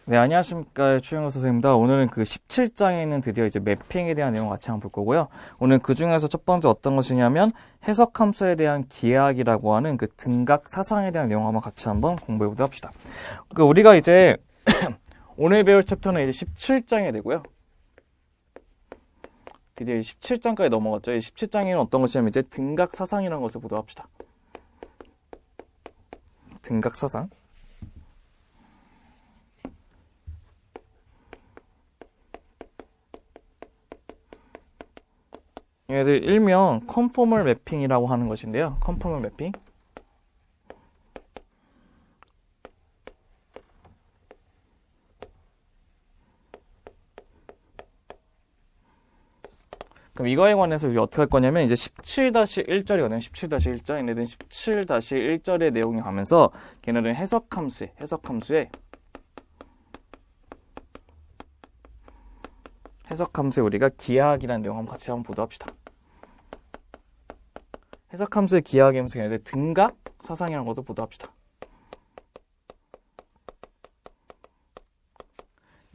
네, 안녕하십니까. 추영호 선생님입니다. 오늘은 그 17장에 있는 드디어 이제 매핑에 대한 내용을 같이 한번 볼 거고요. 오늘 그 중에서 첫 번째 어떤 것이냐면 해석함수에 대한 기하학이라고 하는 그 등각 사상에 대한 내용 한번 같이 한번 공부해 보도록 합시다. 우리가 이제 오늘 배울 챕터는 이제 17장이 되고요. 드디어 17장까지 넘어갔죠. 이 17장에는 어떤 것이냐면 이제 등각 사상이라는 것을 보도록 합시다. 등각 사상. 얘들 일명 컨포멀 매핑이라고 하는 것인데요. 컨포멀 매핑. 그럼 이거에 관해서 우리 어떻게 할 거냐면 이제 17-1절이거든요. 17-1절. 얘네들은 17-1절의 내용이 가면서 걔네들은 해석함수에 우리가 기하학이라는 내용 한번 같이 한번 보도록 합시다. 해석함수의 기하학이면서 걔네들 등각 사상이라는 것도 보도록 합시다.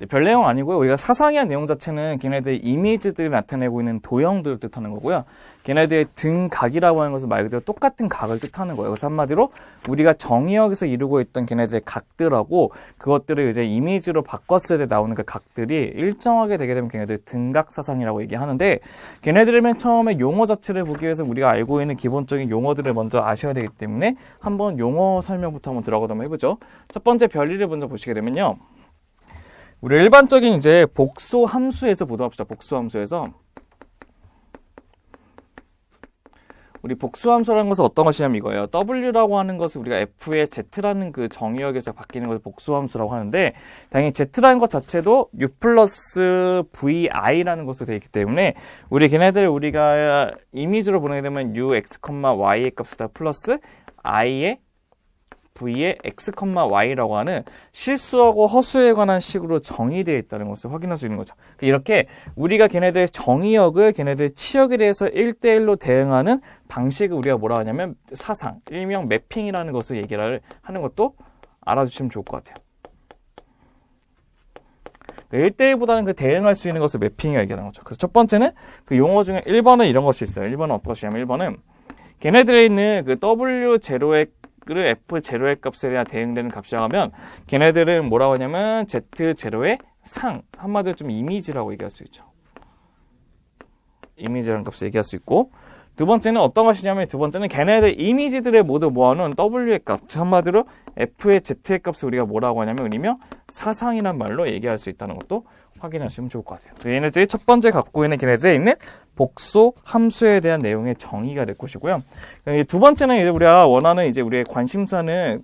별 내용 아니고요. 우리가 사상이란 내용 자체는 걔네들의 이미지들이 나타내고 있는 도형들을 뜻하는 거고요. 걔네들의 등각이라고 하는 것은 말 그대로 똑같은 각을 뜻하는 거예요. 그래서 한마디로 우리가 정의역에서 이루고 있던 걔네들의 각들하고 그것들을 이제 이미지로 바꿨을 때 나오는 그 각들이 일정하게 되게 되면 걔네들 등각 사상이라고 얘기하는데, 걔네들을 맨 처음에 용어 자체를 보기 위해서 우리가 알고 있는 기본적인 용어들을 먼저 아셔야 되기 때문에 한번 용어 설명부터 한번 들어가도록 해보죠. 첫 번째 별리를 먼저 보시게 되면요. 우리 일반적인 이제 복소 함수에서 보도록 합시다. 복소 함수에서. 우리 복수 함수라는 것은 어떤 것이냐면 이거예요. W라고 하는 것을 우리가 F의 Z라는 그 정의역에서 바뀌는 것을 복수 함수라고 하는데, 당연히 Z라는 것 자체도 U 플러스 VI라는 것으로 되어 있기 때문에 우리 걔네들 우리가 이미지로 보내게 되면 UX, Y의 값이다 플러스 I의 V의 x, y라고 하는 실수하고 허수에 관한 식으로 정의되어 있다는 것을 확인할 수 있는 거죠. 이렇게 우리가 걔네들의 정의역을 걔네들의 치역에 대해서 1대1로 대응하는 방식을 우리가 뭐라 하냐면 사상, 일명 매핑이라는 것을 얘기를 하는 것도 알아주시면 좋을 것 같아요. 1대1보다는 그 대응할 수 있는 것을 매핑이라고 얘기하는 거죠. 그래서 첫 번째는 그 용어 중에 1번은 이런 것이 있어요. 1번은 어떤 것이냐면 1번은 걔네들에 있는 그 W0의 를 F0의 값에 대한 대응되는 값이라고 하면 걔네들은 뭐라고 하냐면 Z0의 상, 한마디로 좀 이미지라고 얘기할 수 있죠. 이미지라는 값을 얘기할 수 있고, 두 번째는 어떤 것이냐면 두 번째는 걔네들 이미지들을 모두 모아놓은 W의 값, 한마디로 F의 Z의 값을 우리가 뭐라고 하냐면 일명 사상이란 말로 얘기할 수 있다는 것도 확인하시면 좋을 것 같아요. 얘네들이 첫 번째 갖고 있는 걔네들에 있는 복소 함수에 대한 내용의 정의가 될 것이고요. 두 번째는 이제 우리가 원하는 이제 우리의 관심사는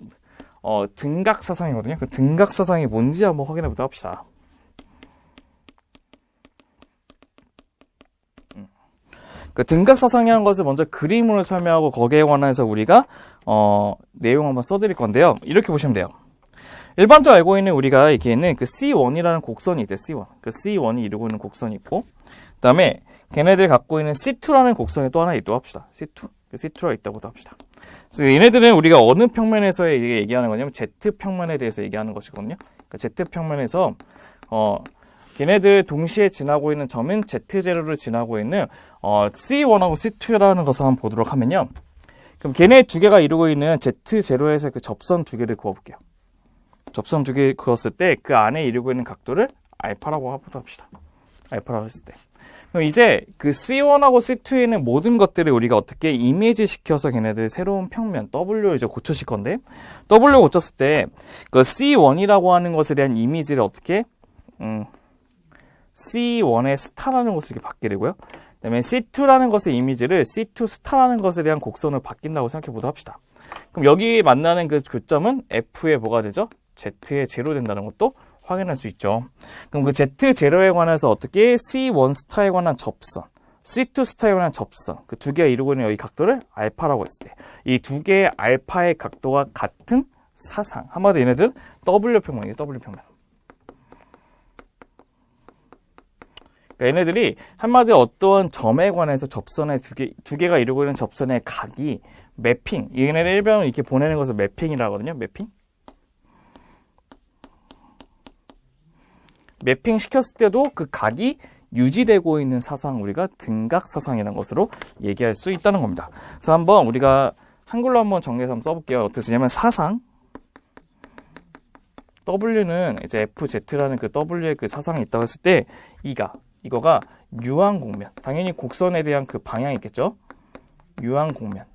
등각 사상이거든요. 그 등각 사상이 뭔지 한번 확인해 보도록 합시다. 그 등각 사상이라는 것을 먼저 그림으로 설명하고 거기에 관해서 우리가 내용 한번 써드릴 건데요. 이렇게 보시면 돼요. 일반적으로 알고 있는 우리가 이렇게 있는 그 C1이라는 곡선이 있대요. C1. 그 C1이 이루고 있는 곡선이 있고, 그 다음에 걔네들이 갖고 있는 C2라는 곡선이 또 하나 있다고 합시다. C2. 그 C2가 있다고 합시다. 그래서 얘네들은 우리가 어느 평면에서 얘기하는 거냐면 Z평면에 대해서 얘기하는 것이거든요. 그러니까 Z평면에서, 걔네들 동시에 지나고 있는 점은 Z0를 지나고 있는, C1하고 C2라는 것을 한번 보도록 하면요. 그럼 걔네 두 개가 이루고 있는 Z0에서 그 접선 두 개를 그어볼게요. 접선 두 개 그었을 때 그 안에 이루고 있는 각도를 알파라고 합시다. 알파라고 했을 때. 그럼 이제 그 C1하고 C2에 있는 모든 것들을 우리가 어떻게 이미지 시켜서 걔네들 새로운 평면 W를 이제 고쳐실 건데, W를 고쳤을 때 그 C1이라고 하는 것에 대한 이미지를 어떻게 C1의 스타라는 것을 이렇게 받게 되고요. 그다음에 C2라는 것의 이미지를 C2 스타라는 것에 대한 곡선을 바뀐다고 생각해 보도록 합시다. 그럼 여기 만나는 그 교점은 F의 뭐가 되죠? Z의 제로 된다는 것도 확인할 수 있죠. 그럼 그 Z0에 관해서 어떻게 C1 스타에 관한 접선, C2 스타에 관한 접선, 그 두 개가 이루고 있는 여기 각도를 알파라고 했을 때 이 두 개의 알파의 각도가 같은 사상, 한마디로 얘네들은 W평면이에요. W평면. 그러니까 얘네들이 한마디로 어떠한 점에 관해서 접선의 두 개가 이루고 있는 접선의 각이 매핑, 얘네를 일반적으로 이렇게 보내는 것을 매핑이라고 하거든요. 매핑. 매핑 시켰을 때도 그 각이 유지되고 있는 사상 우리가 등각사상이라는 것으로 얘기할 수 있다는 겁니다. 그래서 한번 우리가 한글로 한번 정리해서 한번 써볼게요. 어떻게 쓰냐면 사상 W는 이제 FZ라는 그 W의 그 사상이 있다고 했을 때 이거가 유한곡면, 당연히 곡선에 대한 그 방향이 있겠죠. 유한곡면을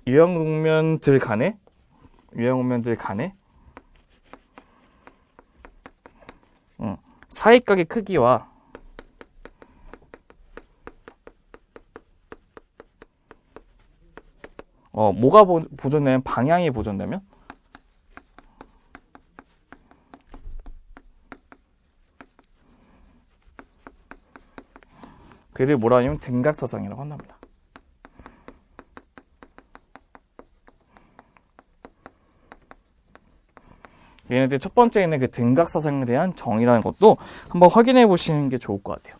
유한곡면들 간에 사이각의 크기와 뭐가 보존되면 방향이 보존되면 그를 뭐라 하냐면 등각사상이라고 한답니다. 얘네들 첫 번째에는 그 등각사상에 대한 정의라는 것도 한번 확인해 보시는 게 좋을 것 같아요.